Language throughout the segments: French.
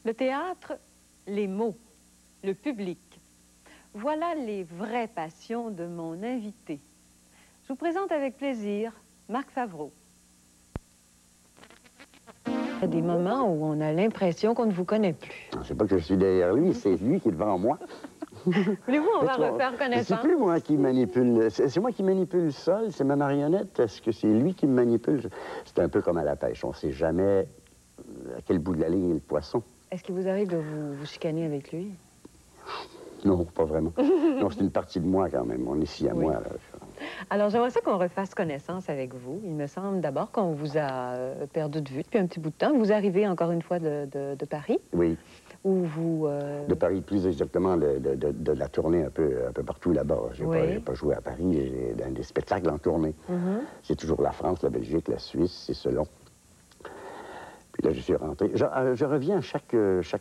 Le théâtre, les mots, le public. Voilà les vraies passions de mon invité. Je vous présente avec plaisir Marc Favreau. Il y a des moments où on a l'impression qu'on ne vous connaît plus. C'est pas que je suis derrière lui, c'est lui qui est devant moi. Voulez-vous, on va refaire connaissance? C'est plus moi qui manipule, c'est moi qui manipule le sol, c'est ma marionnette. Est-ce que c'est lui qui me manipule? C'est un peu comme à la pêche, on ne sait jamais à quel bout de la ligne est le poisson. Est-ce qu'il vous arrive de vous chicaner avec lui? Non, pas vraiment. Non, c'est une partie de moi quand même, on est si à moi. Là. Alors, j'aimerais ça qu'on refasse connaissance avec vous. Il me semble d'abord qu'on vous a perdu de vue depuis un petit bout de temps. Vous arrivez encore une fois de Paris. Oui. Où vous... De Paris, plus exactement, de la tournée un peu partout là-bas. J'ai pas joué à Paris, j'ai dans des spectacles en tournée. C'est toujours la France, la Belgique, la Suisse, c'est selon. Puis là, je suis rentré. Je reviens chaque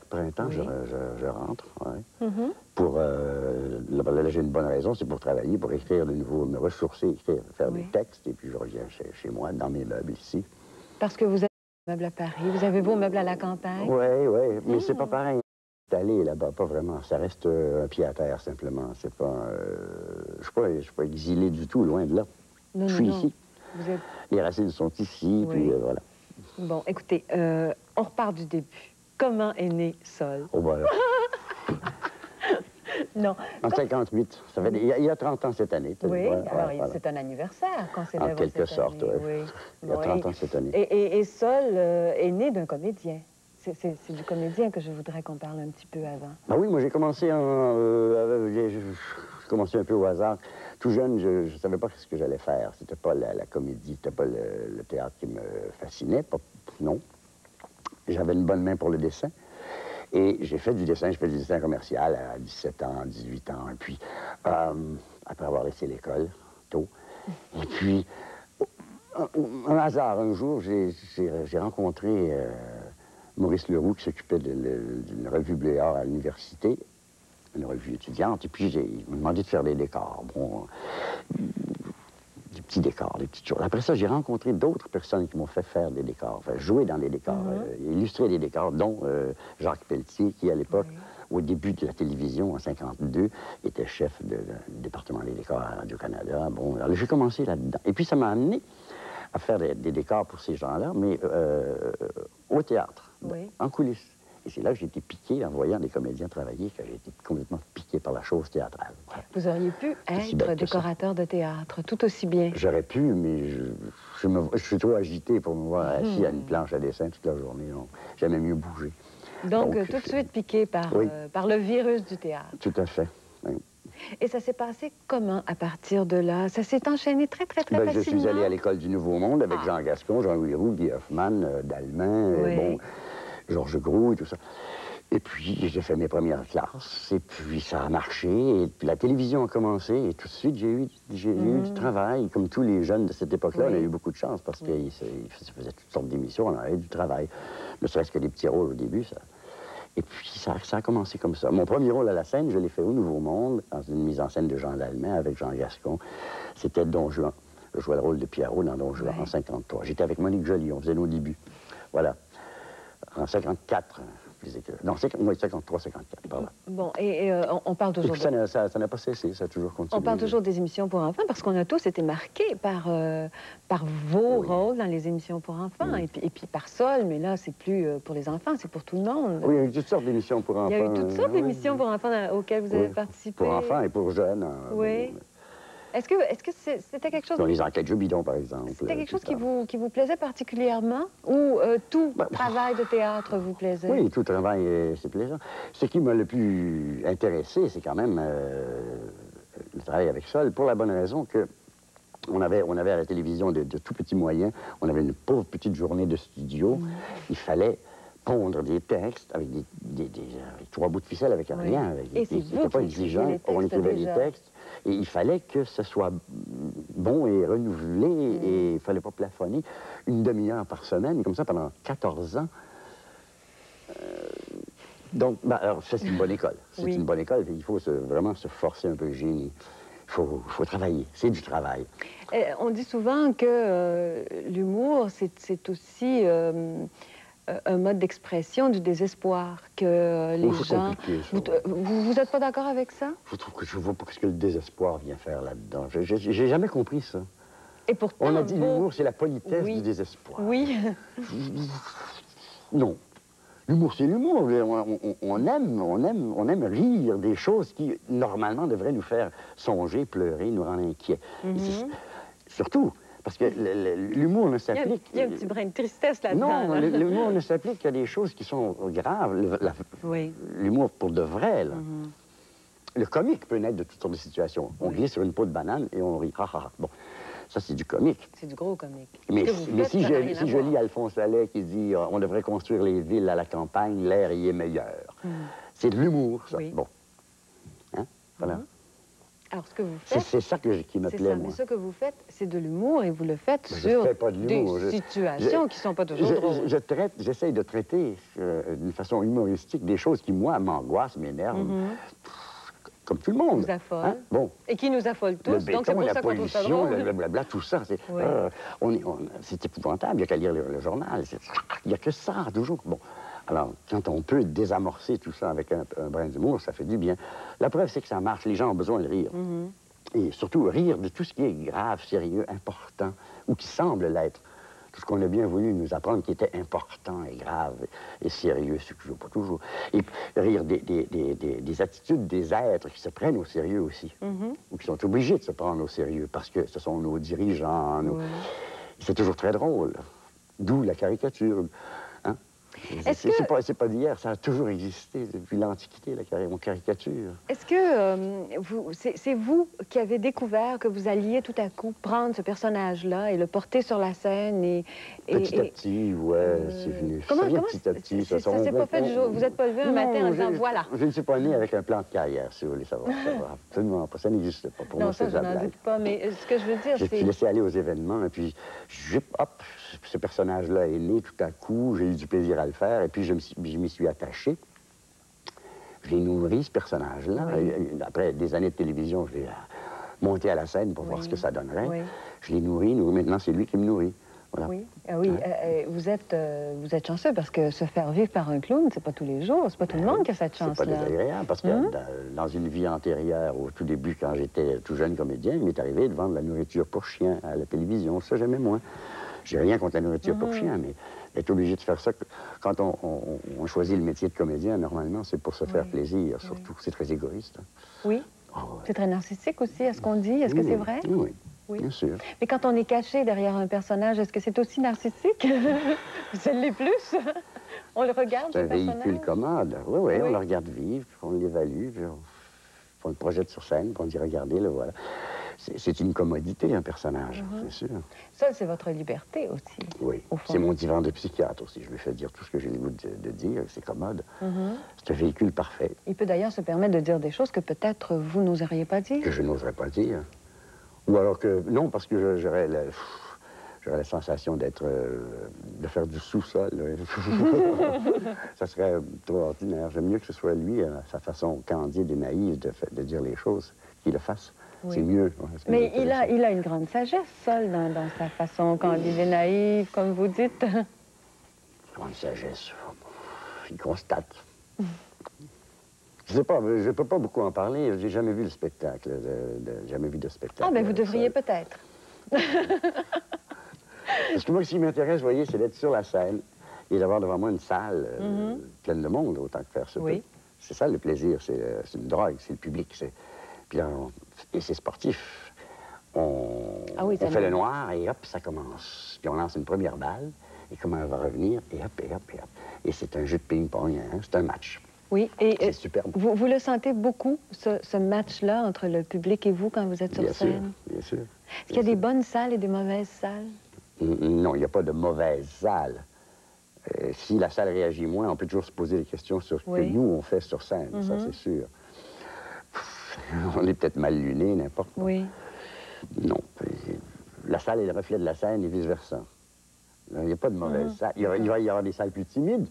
printemps, je rentre. Ouais. Pour, là, j'ai une bonne raison, c'est pour travailler, pour écrire de nouveau, me ressourcer, écrire, faire des textes, et puis je reviens chez moi, dans mes meubles ici. Parce que vous avez vos meubles à Paris, vous avez vos meubles à la campagne? Oui, mais c'est pas pareil. Aller là-bas, pas vraiment. Ça reste un pied à terre, simplement. C'est pas... je suis pas exilé du tout, loin de là. Non, je suis ici. Vous êtes... Les racines sont ici, puis voilà. Bon, écoutez, on repart du début. Comment est né Sol? Oh, voilà. Non. En 58. Ça fait, il y a 30 ans cette année. Oui, alors c'est un anniversaire qu'on célèbre. En quelque sorte, oui. Il y a 30 ans cette année. Et Sol est né d'un comédien. C'est du comédien que je voudrais qu'on parle un petit peu avant. Ben oui, moi j'ai commencé j'ai commencé un peu au hasard. Tout jeune, je ne savais pas ce que j'allais faire. C'était pas la comédie, c'était pas le théâtre qui me fascinait. Non. J'avais une bonne main pour le dessin. Et j'ai fait du dessin, je fais du dessin commercial à 17 ans, 18 ans. Et puis, après avoir laissé l'école, tôt. Et puis, un hasard, un jour, j'ai rencontré Maurice Leroux, qui s'occupait d'une revue Bléard à l'université, une revue étudiante. Et puis, il m'a demandé de faire des décors. Bon, des petits décors, des petites choses. Après ça, j'ai rencontré d'autres personnes qui m'ont fait faire des décors, enfin, jouer dans des décors, illustrer des décors, dont Jacques Pelletier, qui, à l'époque, au début de la télévision, en 52, était chef du département des décors à Radio-Canada. Bon, alors j'ai commencé là-dedans. Et puis, ça m'a amené à faire des décors pour ces gens-là, mais au théâtre, en coulisses. Et c'est là que j'ai été piqué en voyant des comédiens travailler, que j'ai été complètement piqué par la chose théâtrale. Vous auriez pu être décorateur de théâtre, tout aussi bien. J'aurais pu, mais je suis trop agité pour me voir assis à une planche à dessin toute la journée. J'aimais mieux bouger. Donc tout de suite piqué par le virus du théâtre. Tout à fait, oui. Et ça s'est passé comment à partir de là? Ça s'est enchaîné très facilement? Je suis allé à l'École du Nouveau Monde avec Jean Gascon, Jean-Louis Roux, Guy Hoffman, Dallemin, bon, Georges Groux et tout ça. Et puis, j'ai fait mes premières classes, et puis ça a marché, et puis la télévision a commencé, et tout de suite, j'ai eu du travail. Comme tous les jeunes de cette époque-là, on a eu beaucoup de chance, parce qu'ils faisaient toutes sortes d'émissions, on a eu du travail. Ne serait-ce que des petits rôles au début, ça. Et puis, ça a commencé comme ça. Mon premier rôle à la scène, je l'ai fait au Nouveau Monde, dans une mise en scène de Jean Dallemin avec Jean Gascon. C'était Don Juan. Je jouais le rôle de Pierrot dans Don Juan en 53. J'étais avec Monique Joly, on faisait nos débuts. Voilà. En 54. Non, 53, 54, par là. Bon, et on parle toujours... Ça n'a pas cessé, ça a toujours continué. On parle toujours des émissions pour enfants, parce qu'on a tous été marqués par vos rôles dans les émissions pour enfants, et puis par Sol, mais là, c'est plus pour les enfants, c'est pour tout le monde. Oui, il y a eu toutes sortes d'émissions pour enfants. Il y a eu toutes sortes d'émissions pour enfants auxquelles vous avez participé. Pour enfants et pour jeunes. Oui. Est-ce que c'était quelque chose... Dans les enquêtes Joe Bidon, par exemple. C'était quelque chose qui vous plaisait particulièrement? Ou tout travail de théâtre vous plaisait? Oui, tout travail, c'est plaisant. Ce qui m'a le plus intéressé, c'est quand même le travail avec Sol, pour la bonne raison que on avait à la télévision de tout petits moyens. On avait une pauvre petite journée de studio. Il fallait pondre des textes avec avec 3 bouts de ficelle, avec rien. C'était pas exigeant. On écrivait les textes. Et il fallait que ce soit bon et renouvelé, et il ne fallait pas plafonner une demi-heure par semaine, comme ça pendant 14 ans. Donc, alors, ça, c'est une bonne école. C'est une bonne école, il faut vraiment se forcer un peu le génie. Il faut travailler, c'est du travail. On dit souvent que l'humour, c'est aussi un mode d'expression du désespoir que les c'est gens... compliqué, ça. Vous n'êtes pas d'accord avec ça? Je trouve que je vois pas ce que le désespoir vient faire là-dedans. J'ai jamais compris ça. Et pourtant, On a dit l'humour, c'est la politesse Oui. du désespoir. Oui. Non. L'humour, c'est l'humour. On aime rire des choses qui, normalement, devraient nous faire songer, pleurer, nous rendre inquiets. Et surtout, parce que l'humour ne s'applique... Il y a un petit brin de tristesse là-dedans. Non, l'humour ne s'applique qu'à des choses qui sont graves. Oui. L'humour pour de vrai, là. Le comique peut naître de toutes sortes de situations. On glisse sur une peau de banane et on rit. Ha, ha, ha. Bon, ça, c'est du comique. C'est du gros comique. Mais si je lis Alphonse Allais qui dit on devrait construire les villes à la campagne, l'air y est meilleur. C'est de l'humour, ça. Oui. Bon. Hein? Voilà. Alors, ce que vous faites... C'est ça qui me plaît, moi. Mais ce que vous faites, c'est de l'humour et vous le faites Mais sur je fais pas de des l'humour. situations qui ne sont pas toujours drôles. J'essaye de traiter d'une façon humoristique des choses qui, moi, m'angoissent, m'énervent. Comme tout le monde. Vous affole. Hein? Bon. Et qui nous affole tous. Le béton, donc c'est pour la ça qu'on trouve ça pollution, drôle. le blablabla, tout ça. C'est épouvantable. Il n'y a qu'à lire le journal. Il n'y a que ça, toujours. Bon. Alors, quand on peut désamorcer tout ça avec un brin d'humour, ça fait du bien. La preuve, c'est que ça marche. Les gens ont besoin de rire. Et surtout, rire de tout ce qui est grave, sérieux, important, ou qui semble l'être. Tout ce qu'on a bien voulu nous apprendre qui était important et grave et sérieux, c'est toujours pas toujours. Et rire des attitudes des êtres qui se prennent au sérieux aussi, ou qui sont obligés de se prendre au sérieux parce que ce sont nos dirigeants. C'est toujours très drôle. D'où la caricature. Hein? C'est pas d'hier, ça a toujours existé depuis l'Antiquité, la caricature. Est-ce que c'est vous qui avez découvert que vous alliez tout à coup prendre ce personnage-là et le porter sur la scène Petit à petit, ouais, c'est venu. Comment petit à petit. Ça s'est pas fait du jour. Vous n'êtes pas levé un matin en disant voilà. Je ne suis pas né avec un plan de carrière, si vous voulez savoir. Absolument pas. Ça n'existe pas pour moi. Non, ça, je n'en doute pas. Mais ce que je veux dire, c'est... Je suis laissé aller aux événements, et puis, hop, ce personnage-là est né tout à coup. J'ai eu du plaisir à le faire, et puis je m'y suis attaché. Je l'ai nourri, ce personnage-là. Après des années de télévision, je l'ai monté à la scène pour voir ce que ça donnerait. Je l'ai nourri. Maintenant, c'est lui qui me nourrit. Voilà. Oui, vous êtes chanceux parce que se faire vivre par un clown, c'est pas tous les jours, c'est pas tout le monde qui a cette chance-là. C'est pas désagréable parce que dans une vie antérieure, au tout début, quand j'étais tout jeune comédien, il m'est arrivé de vendre la nourriture pour chiens à la télévision. Ça, j'aimais moins. J'ai rien contre la nourriture pour chiens, mais être obligé de faire ça, quand on choisit le métier de comédien, normalement, c'est pour se faire plaisir, surtout. C'est très égoïste. Oui. C'est très narcissique aussi, est-ce qu'on dit? Est-ce que c'est vrai? Oui, bien sûr. Mais quand on est caché derrière un personnage, est-ce que c'est aussi narcissique? Ça l'est plus? On le regarde, c'est un véhicule commode. Oui, on le regarde vivre, on l'évalue, on le projette sur scène, puis on dit, regardez, le voilà. C'est une commodité, un personnage, c'est sûr. Ça, c'est votre liberté aussi. Oui, c'est mon divan de psychiatre aussi. Je lui fais dire tout ce que j'ai le goût de dire, c'est commode. C'est un véhicule parfait. Il peut d'ailleurs se permettre de dire des choses que peut-être vous n'oseriez pas dire. Que je n'oserais pas dire. Ou alors que, non, parce que j'aurais la sensation de faire du sous-sol. Ça serait trop ordinaire. J'aime mieux que ce soit lui, sa façon candide et naïve de dire les choses, qu'il le fasse. C'est mieux. Mais il a une grande sagesse, Sol, dans sa façon candide et naïve, comme vous dites. Grande sagesse. Il constate. Je sais pas, je peux pas beaucoup en parler. J'ai jamais vu le spectacle, jamais vu de spectacle. Ah, mais vous devriez peut-être. Parce que moi, ce qui m'intéresse, vous voyez, c'est d'être sur la scène et d'avoir devant moi une salle pleine de monde, autant que faire se peut. C'est ça le plaisir, c'est une drogue, c'est le public. Puis là, et c'est sportif. On fait le noir et hop, ça commence. Puis on lance une première balle et comment elle va revenir et hop, et hop, et hop. Et c'est un jeu de ping-pong, hein, c'est un match. Oui, et c'est superbe. Vous le sentez beaucoup, ce match-là, entre le public et vous, quand vous êtes sur scène? Bien sûr. Est-ce qu'il y a des bonnes salles et des mauvaises salles? Non, il n'y a pas de mauvaises salles. Si la salle réagit moins, on peut toujours se poser des questions sur ce que nous, on fait sur scène, ça c'est sûr. On est peut-être mal luné, n'importe quoi. Oui. Non. La salle est le reflet de la scène et vice-versa. Il n'y a pas de mauvaise salle. Il va y avoir des salles plus timides.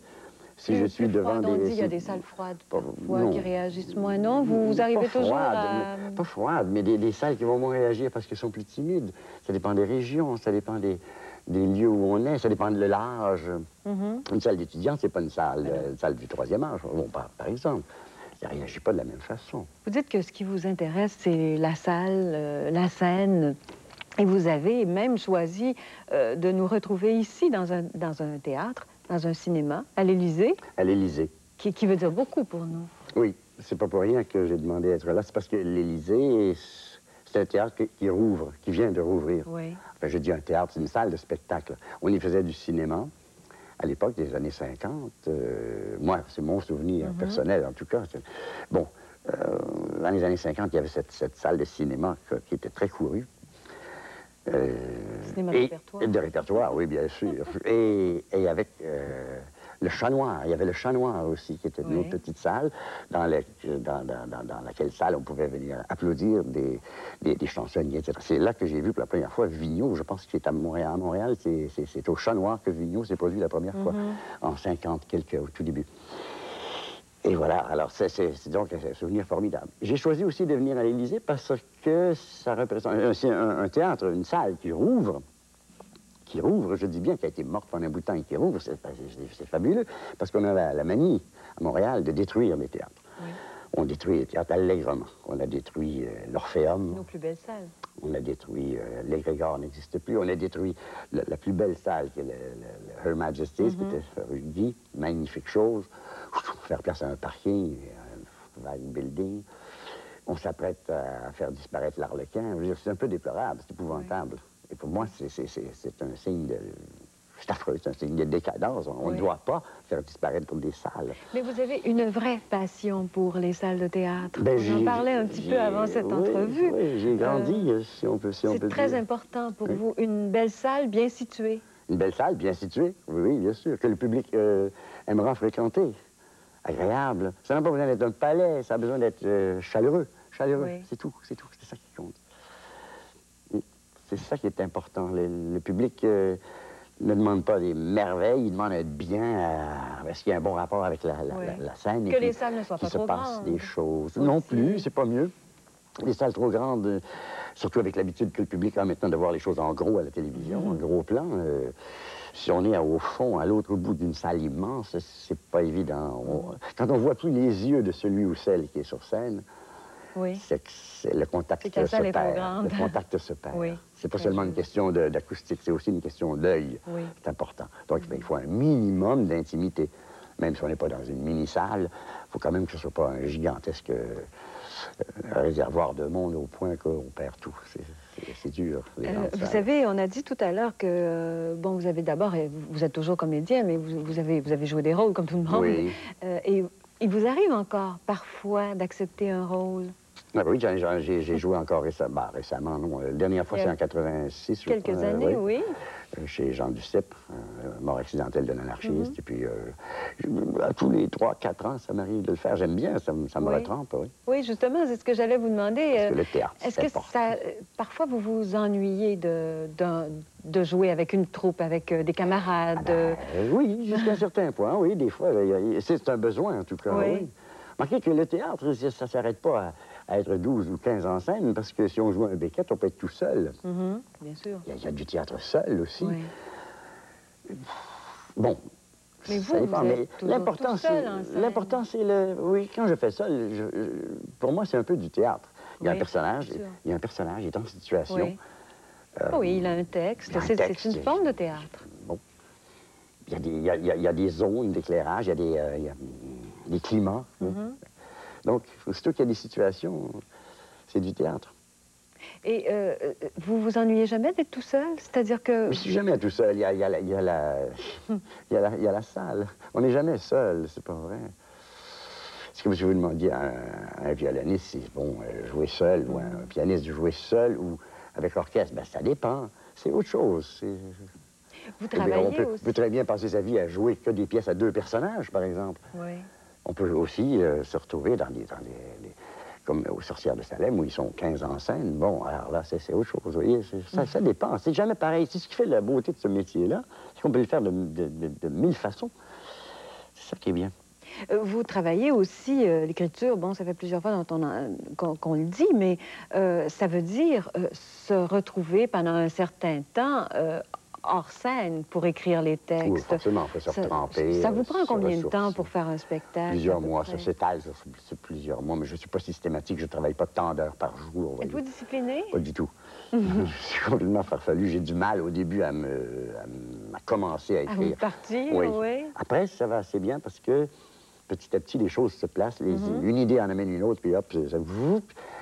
Si je suis devant des... On dit qu'il y a des salles froides parfois qui réagissent moins. Non, vous arrivez toujours à... Pas froides, mais des salles qui vont moins réagir parce qu'elles sont plus timides. Ça dépend des régions, ça dépend des des lieux où on est. Ça dépend de l'âge. Une salle d'étudiant, c'est pas une salle du troisième âge, bon, par exemple. Ça ne réagit pas de la même façon. Vous dites que ce qui vous intéresse, c'est la salle, la scène. Et vous avez même choisi de nous retrouver ici, dans un théâtre, dans un cinéma, à l'Élysée. À l'Élysée. Qui veut dire beaucoup pour nous. Oui, c'est pas pour rien que j'ai demandé à être là. C'est parce que l'Élysée, c'est un théâtre qui rouvre, qui vient de rouvrir. Oui. Enfin, je dis un théâtre, c'est une salle de spectacle. On y faisait du cinéma. À l'époque des années 50, moi, c'est mon souvenir personnel, en tout cas. Bon, dans les années 50, il y avait cette salle de cinéma qui était très courue. Cinéma de répertoire. De répertoire, oui, bien sûr. et avec le Chat Noir. Il y avait le Chat Noir aussi, qui était une autre petite salle dans laquelle salle on pouvait venir applaudir des chansonniers, etc. C'est là que j'ai vu pour la première fois Vigneault. Je pense que c'est à Montréal. À Montréal, c'est au Chat Noir que Vigneault s'est produit la première fois, en 50 quelques, au tout début. Et voilà, alors c'est donc un souvenir formidable. J'ai choisi aussi de venir à l'Élysée parce que ça représente un théâtre, une salle qui rouvre, je dis bien, qui a été morte pendant un bout de temps et qui rouvre, c'est fabuleux, parce qu'on a la manie, à Montréal, de détruire les théâtres. Oui. On détruit les théâtres allègrement. On a détruit l'Orphéum. Nos plus belles salles. On a détruit, l'Égrégore n'existe plus. On a détruit la plus belle salle, qui est le Her Majesty's, qui était érudit, magnifique chose. Faire place à un parking, un vague building. On s'apprête à faire disparaître l'Arlequin. C'est un peu déplorable, c'est épouvantable. Oui. Et pour moi, c'est un signe de... C'est affreux, c'est un signe de décadence. On ne doit pas faire disparaître comme des salles. Mais vous avez une vraie passion pour les salles de théâtre. Ben, on en parlait un petit peu avant cette entrevue. Oui, j'ai grandi, si on peut dire. C'est très important pour vous, une belle salle bien située. Une belle salle bien située, oui, bien sûr, que le public aimera fréquenter. Agréable. Ça n'a pas besoin d'être un palais, ça a besoin d'être chaleureux. Chaleureux, c'est tout, c'est ça qui compte. C'est ça qui est important. Le public ne demande pas des merveilles, il demande à être bien, parce qu'il y a un bon rapport avec la scène. Que les salles ne soient pas trop grandes. Qu'il se passe des choses. Non plus, c'est pas mieux. Les salles trop grandes, surtout avec l'habitude que le public a maintenant de voir les choses en gros à la télévision, en gros plan. Si on est au fond, à l'autre bout d'une salle immense, c'est pas évident. Quand on voit plus les yeux de celui ou celle qui est sur scène, c'est que le contact se perd. Le contact se perd. C'est pas seulement une question d'acoustique, c'est aussi une question d'œil. C'est important. Donc, il faut un minimum d'intimité. Même si on n'est pas dans une mini-salle, il faut quand même que ce ne soit pas un gigantesque réservoir de monde au point qu'on perd tout. C'est dur. Vous savez, on a dit tout à l'heure que, bon, vous avez d'abord, vous êtes toujours comédien, mais vous avez joué des rôles comme tout le monde. Oui. Et il vous arrive encore, parfois, d'accepter un rôle? Ah oui, j'ai joué encore récemment, non. La dernière fois, c'est en 86. Quelques années, oui. Chez Jean Duceppe, mort accidentelle d'un anarchiste. Et puis, à tous les 3-4 ans, ça m'arrive de le faire. J'aime bien, ça me retrempe, oui. Oui, justement, c'est ce que j'allais vous demander. Parce que le théâtre, c'est important. Parfois, vous vous ennuyez de jouer avec une troupe, avec des camarades? Oui, jusqu'à un certain point, oui. Des fois, c'est un besoin, en tout cas, oui. Remarquez que le théâtre, ça ne s'arrête pas à être 12 ou 15 en scène, parce que si on joue un Beckett, on peut être tout seul. Bien sûr. Il y a du théâtre seul aussi. Oui. Bon. Mais vous êtes l'important, c'est le... Oui, quand je fais ça, pour moi, c'est un peu du théâtre. Il y a un personnage, il est en situation. Oui, il a un texte. C'est une forme de théâtre. Bon. Il y a des zones d'éclairage, il y a des climats. Donc, surtout qu'il y a des situations, c'est du théâtre. Et vous vous ennuyez jamais d'être tout seul? C'est-à-dire que... Je suis jamais tout seul. Il y a la salle. On n'est jamais seul, c'est pas vrai. C'est comme si vous demandiez à un violoniste si, bon, jouer seul, ou un pianiste jouer seul, ou avec l'orchestre. Ben, ça dépend. C'est autre chose. Vous travaillez aussi... On peut très bien passer sa vie à jouer que des pièces à 2 personnages, par exemple. Oui. On peut aussi se retrouver comme aux Sorcières de Salem, où ils sont 15 en scène. Bon, alors là, c'est autre chose, vous voyez. Ça dépend. C'est jamais pareil. C'est ce qui fait la beauté de ce métier-là. C'est qu'on peut le faire de 1000 façons. C'est ça qui est bien. Vous travaillez aussi l'écriture. Bon, ça fait plusieurs fois qu'on le dit, mais ça veut dire se retrouver pendant un certain temps hors scène pour écrire les textes. Oui, forcément, il faut se retremper. Ça vous prend combien de temps pour faire un spectacle? Plusieurs mois, ça s'étale sur plusieurs mois, mais je ne suis pas systématique, je ne travaille pas tant d'heures par jour. Êtes-vous discipliné? Pas du tout. Je suis complètement farfelu. J'ai du mal au début à commencer à écrire. À vous partir, oui. Après, ça va assez bien parce que petit à petit, les choses se placent. Une idée en amène une autre, puis hop,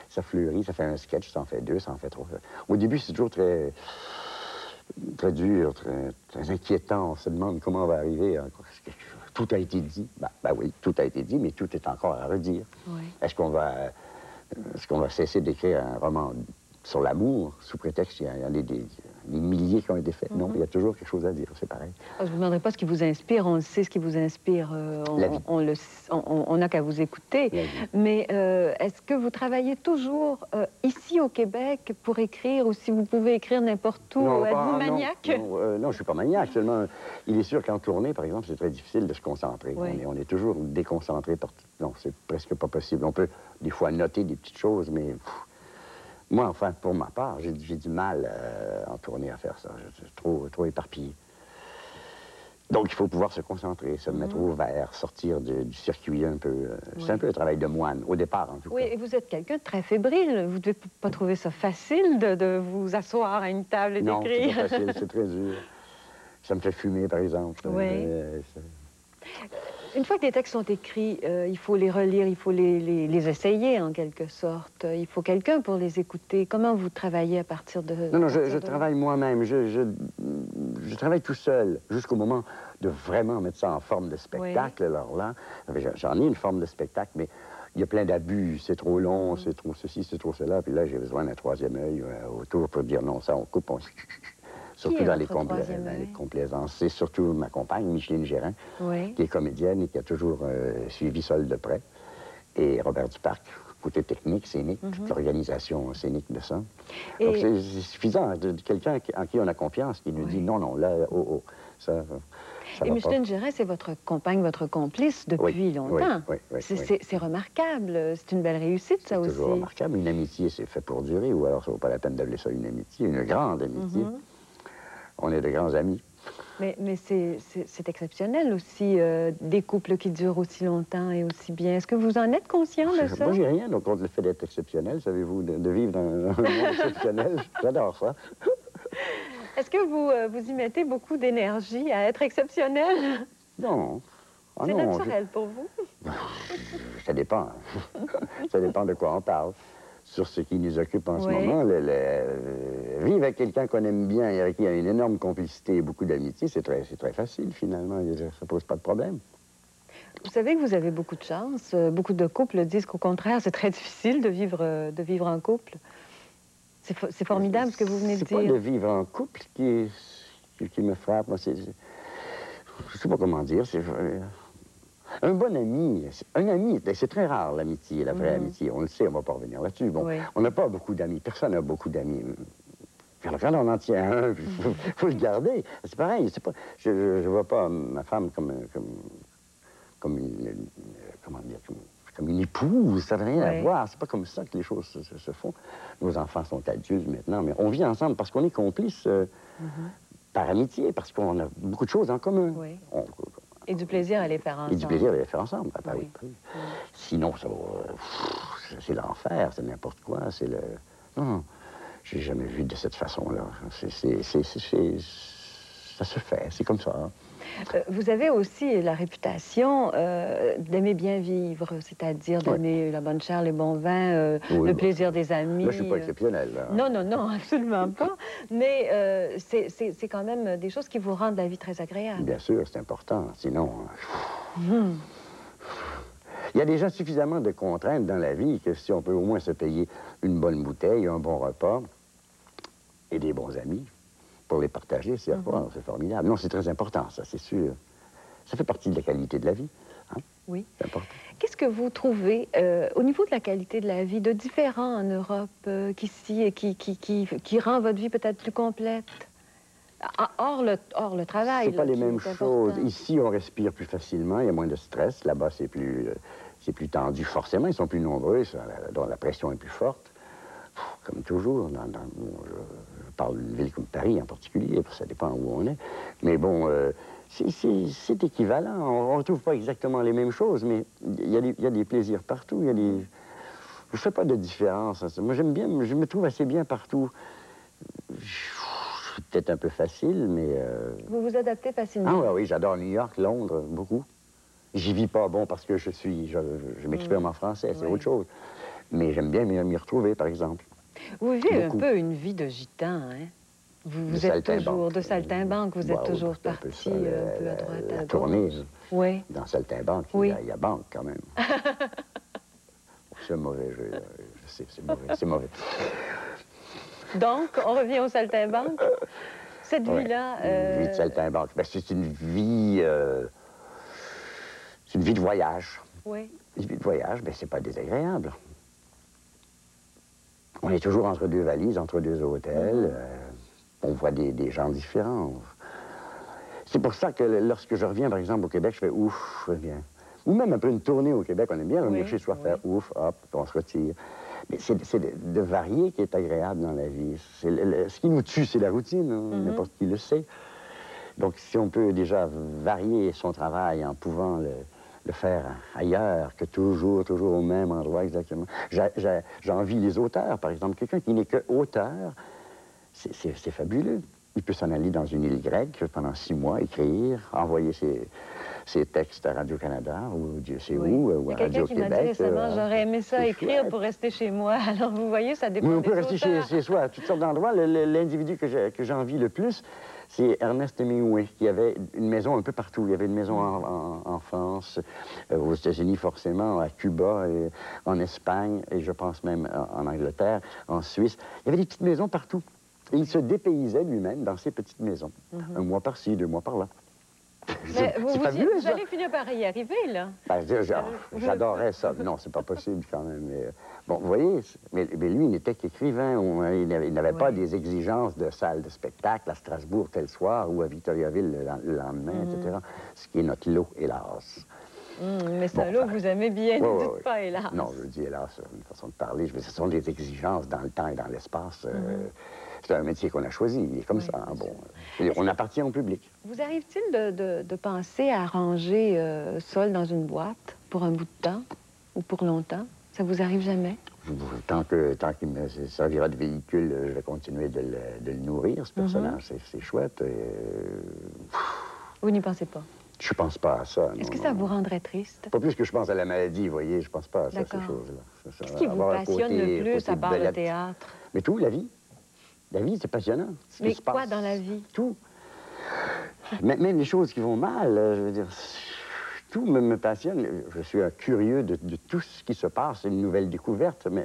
ça fleurit, ça fait un sketch, ça en fait deux, ça en fait trois. Au début, c'est toujours très dur, très inquiétant. On se demande comment on va arriver. Tout a été dit. Ben oui, tout a été dit, mais tout est encore à redire. Oui. Est-ce qu'on va cesser d'écrire un roman sur l'amour, sous prétexte qu'il y en a des milliers qui ont été faits? Non, il y a toujours quelque chose à dire, c'est pareil. Je ne vous demanderai pas ce qui vous inspire, on le sait ce qui vous inspire, on n'a qu'à vous écouter. Mais est-ce que vous travaillez toujours ici au Québec pour écrire, ou si vous pouvez écrire n'importe où? Êtes-vous maniaque? Non, je ne suis pas maniaque, seulement il est sûr qu'en tournée, par exemple, c'est très difficile de se concentrer. Oui. On est toujours déconcentré. Non, c'est presque pas possible. On peut des fois noter des petites choses, mais... Moi, enfin, pour ma part, j'ai du mal en tournée à faire ça. Je suis trop éparpillé. Donc, il faut pouvoir se concentrer, se mettre au vert, sortir du circuit un peu. C'est un peu le travail de moine, au départ, en tout cas. Oui, et vous êtes quelqu'un de très fébrile. Vous ne devez pas trouver ça facile de vous asseoir à une table et d'écrire. Non, c'est pas facile, c'est très dur. Ça me fait fumer, par exemple. Oui. Une fois que des textes sont écrits, il faut les relire, il faut les essayer en quelque sorte. Il faut quelqu'un pour les écouter. Comment vous travaillez à partir de... Non, je travaille moi-même. Je travaille tout seul jusqu'au moment de vraiment mettre ça en forme de spectacle. Oui. Alors là, j'en ai une forme de spectacle, mais il y a plein d'abus. C'est trop long, c'est trop ceci, c'est trop cela. Puis là, j'ai besoin d'un troisième œil autour pour dire non, ça, on coupe, on... Surtout dans les complaisances. C'est surtout ma compagne, Micheline Gérin, qui est comédienne et qui a toujours suivi Sol de près. Et Robert Duparc, côté technique, scénique, toute l'organisation scénique de ça. Donc c'est suffisant de quelqu'un en qui on a confiance, qui nous dit non, non, là, ça et Micheline Gérin, c'est votre compagne, votre complice depuis longtemps. Oui. C'est remarquable. C'est une belle réussite, ça aussi. C'est toujours remarquable. Une amitié, c'est fait pour durer, ou alors ça vaut pas la peine d'appeler ça une amitié, une grande amitié. On est de grands amis. Mais c'est exceptionnel aussi, des couples qui durent aussi longtemps et aussi bien. Est-ce que vous en êtes conscient de ça? Moi, j'ai rien contre le fait d'être exceptionnel, savez-vous, de vivre dans un monde exceptionnel. J'adore ça. Est-ce que vous y mettez beaucoup d'énergie à être exceptionnel? Non. C'est naturel pour vous? Ça dépend. Ça dépend de quoi on parle. Sur ce qui nous occupe en ce moment, vivre avec quelqu'un qu'on aime bien et avec qui il y a une énorme complicité et beaucoup d'amitié, c'est très facile, finalement. Ça ne pose pas de problème. Vous savez que vous avez beaucoup de chance. Beaucoup de couples disent qu'au contraire, c'est très difficile de vivre en couple. C'est formidable ce que vous venez de dire. C'est pas de vivre en couple qui me frappe. Moi, je ne sais pas comment dire. Un bon ami, c'est très rare l'amitié, la vraie amitié. On le sait, on ne va pas revenir là-dessus. Bon, on n'a pas beaucoup d'amis. Personne n'a beaucoup d'amis. Quand on en tient un, il faut le garder. C'est pareil. Je ne vois pas ma femme comme une épouse. Ça n'a rien à voir. C'est pas comme ça que les choses se font. Nos enfants sont adultes maintenant, mais on vit ensemble parce qu'on est complices par amitié, parce qu'on a beaucoup de choses en commun. Et du plaisir à les faire ensemble. Et du plaisir à les faire ensemble, à Paris. Sinon, c'est l'enfer, c'est n'importe quoi, c'est le... Non, j'ai jamais vu de cette façon-là. Ça se fait, c'est comme ça. Vous avez aussi la réputation d'aimer bien vivre, c'est-à-dire d'aimer la bonne chair, les bons vins, le plaisir des amis. Là, je ne suis pas exceptionnel. Là. Non, absolument pas. Mais c'est quand même des choses qui vous rendent la vie très agréable. Bien sûr, c'est important. Sinon... Il y a déjà suffisamment de contraintes dans la vie que si on peut au moins se payer une bonne bouteille, un bon repas et des bons amis pour les partager, c'est formidable. Non, c'est très important, ça, c'est sûr. Ça fait partie de la qualité de la vie. Hein? Oui. C'est important. Qu'est-ce que vous trouvez, au niveau de la qualité de la vie, de différent en Europe qu'ici et qui rend votre vie peut-être plus complète? Hors le travail. C'est pas les mêmes choses. Ici, on respire plus facilement, il y a moins de stress. Là-bas, c'est plus tendu. Forcément, ils sont plus nombreux, donc la pression est plus forte. Comme toujours, parle d'une ville comme Paris en particulier, ça dépend où on est. Mais bon, c'est équivalent. On ne retrouve pas exactement les mêmes choses, mais il y a des plaisirs partout. Je ne fais pas de différence. Moi, j'aime bien, je me trouve assez bien partout. C'est peut-être un peu facile, mais... Vous vous adaptez facilement? Ah oui, j'adore New York, Londres, beaucoup. J'y vis pas, bon, parce que je m'exprime en français, c'est autre chose. Mais j'aime bien m'y retrouver, par exemple. Vous vivez un peu une vie de gitan, hein? Vous êtes toujours de saltimbanque, vous êtes toujours parti un peu à droite, à gauche. Tourner, oui. Dans saltimbanque, il y a banque quand même. C'est mauvais jeu, je sais, c'est mauvais. Donc, on revient au saltimbanque. Cette vie-là... Une vie de saltimbanque, ben, c'est une vie de voyage. Oui. Une vie de voyage, ben, c'est pas désagréable. On est toujours entre deux valises, entre deux hôtels. On voit des gens différents. C'est pour ça que lorsque je reviens, par exemple, au Québec, je fais ouf, je reviens. Ou même après une tournée au Québec, on aime bien revenir chez soi, faire ouf, hop, on se retire. Mais c'est de varier qui est agréable dans la vie. Ce qui nous tue, c'est la routine, hein, n'importe qui le sait. Donc, si on peut déjà varier son travail en pouvant le faire ailleurs que toujours au même endroit exactement. J'envie les auteurs, par exemple. Quelqu'un qui n'est que auteur, c'est fabuleux. Il peut s'en aller dans une île grecque pendant 6 mois, écrire, envoyer ses textes à Radio-Canada ou Dieu sait où, ou à Radio-Québec. Quelqu'un qui m'a dit récemment, j'aurais aimé ça écrire pour rester chez moi. Alors, vous voyez, ça dépend des on peut rester chez soi à toutes sortes d'endroits. L'individu que j'envie le plus, c'est Ernest Hemingway, qui avait une maison un peu partout. Il y avait une maison en France, aux États-Unis forcément, à Cuba, et en Espagne, et je pense même en Angleterre, en Suisse. Il y avait des petites maisons partout. Et il se dépaysait lui-même dans ces petites maisons. 1 mois par-ci, 2 mois par-là. Mais vous allez finir par y arriver, là. Ben, j'adorerais ça. Non, c'est pas possible quand même. Mais, bon, vous voyez, mais lui, il n'était qu'écrivain. Il n'avait pas des exigences de salle de spectacle à Strasbourg tel soir ou à Victoriaville le lendemain, etc. Ce qui est notre lot, hélas. Mais c'est un lot que vous aimez bien, ne dites pas hélas. Non, je dis hélas, une façon de parler. Ce sont des exigences dans le temps et dans l'espace. C'est un métier qu'on a choisi, il est comme ça. Hein, bon, on appartient au public. Vous arrive-t-il de penser à ranger Sol dans une boîte pour un bout de temps ou pour longtemps? Ça vous arrive jamais? Tant qu'il me servira de véhicule, je vais continuer de le nourrir, ce personnage. C'est chouette. Vous n'y pensez pas? Je pense pas à ça. Est-ce que ça vous rendrait triste? Pas plus que je pense à la maladie, vous voyez. Je pense pas à ça, ces choses-là. Qu'est-ce qui vous passionne le plus à part le théâtre? Mais tout, la vie. La vie, c'est passionnant. Mais quoi dans la vie? Tout. Même les choses qui vont mal, je veux dire, tout me passionne. Je suis un curieux de tout ce qui se passe, une nouvelle découverte, mais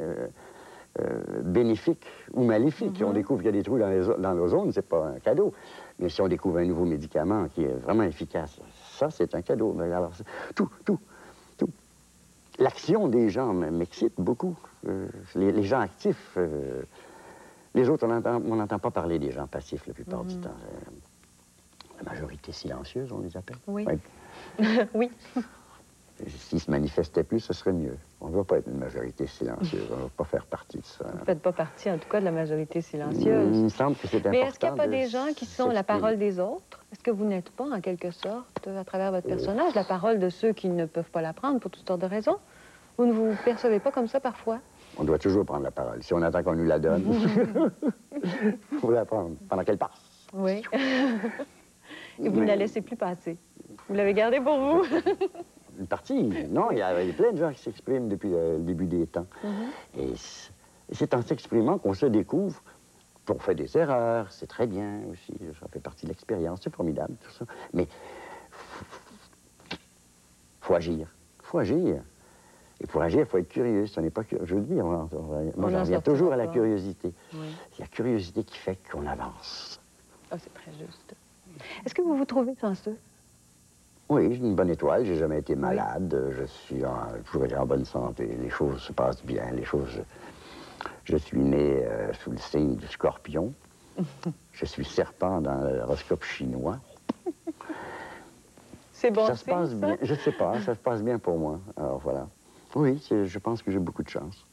bénéfique ou maléfique. On découvre qu'il y a des trous dans l'ozone, c'est pas un cadeau. Mais si on découvre un nouveau médicament qui est vraiment efficace, ça, c'est un cadeau. Alors, tout. L'action des gens m'excite beaucoup. Les gens actifs... les autres, on n'entend pas parler des gens passifs la plupart du temps. La majorité silencieuse, on les appelle. Oui. Oui. S'ils se manifestaient plus, ce serait mieux. On ne doit pas être une majorité silencieuse. On ne doit pas faire partie de ça. Vous ne faites pas partie, en tout cas, de la majorité silencieuse. Il me semble que c'est important. Mais est-ce qu'il n'y a pas des gens qui sont la parole des autres? Est-ce que vous n'êtes pas, en quelque sorte, à travers votre personnage, la parole de ceux qui ne peuvent pas la prendre pour toutes sortes de raisons? Vous ne vous percevez pas comme ça parfois? On doit toujours prendre la parole. Si on attend qu'on nous la donne, il faut la prendre pendant qu'elle passe. Oui. Et vous ne la laissez plus passer. Vous l'avez gardée pour vous. Une partie. Non, il y a plein de gens qui s'expriment depuis le début des temps. Et c'est en s'exprimant qu'on se découvre. On fait des erreurs, c'est très bien aussi. Ça fait partie de l'expérience, c'est formidable, tout ça. Mais faut agir. Faut agir. Et pour agir, il faut être curieux. Ce n'est pas curieux. Je veux dire, moi, j'en reviens toujours à la curiosité. C'est la curiosité qui fait qu'on avance. Ah, c'est très juste. Est-ce que vous vous trouvez chanceux? Oui, j'ai une bonne étoile. J'ai jamais été malade. Je suis toujours en bonne santé. Les choses se passent bien. Les choses... Je suis né sous le signe du scorpion. Je suis serpent dans l'horoscope chinois. C'est bon, ça se passe bien. Je ne sais pas, ça se passe bien pour moi. Alors voilà. Oui, je pense que j'ai beaucoup de chance.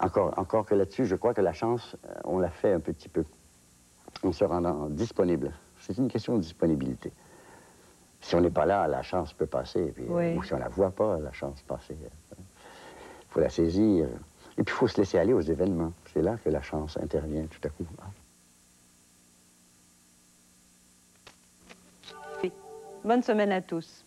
Encore que là-dessus, je crois que la chance, on la fait un petit peu. En se rendant disponible. C'est une question de disponibilité. Si on n'est pas là, la chance peut passer. Puis, oui. Ou si on ne la voit pas, la chance passer. Il faut la saisir. Et puis, il faut se laisser aller aux événements. C'est là que la chance intervient tout à coup. Bonne semaine à tous.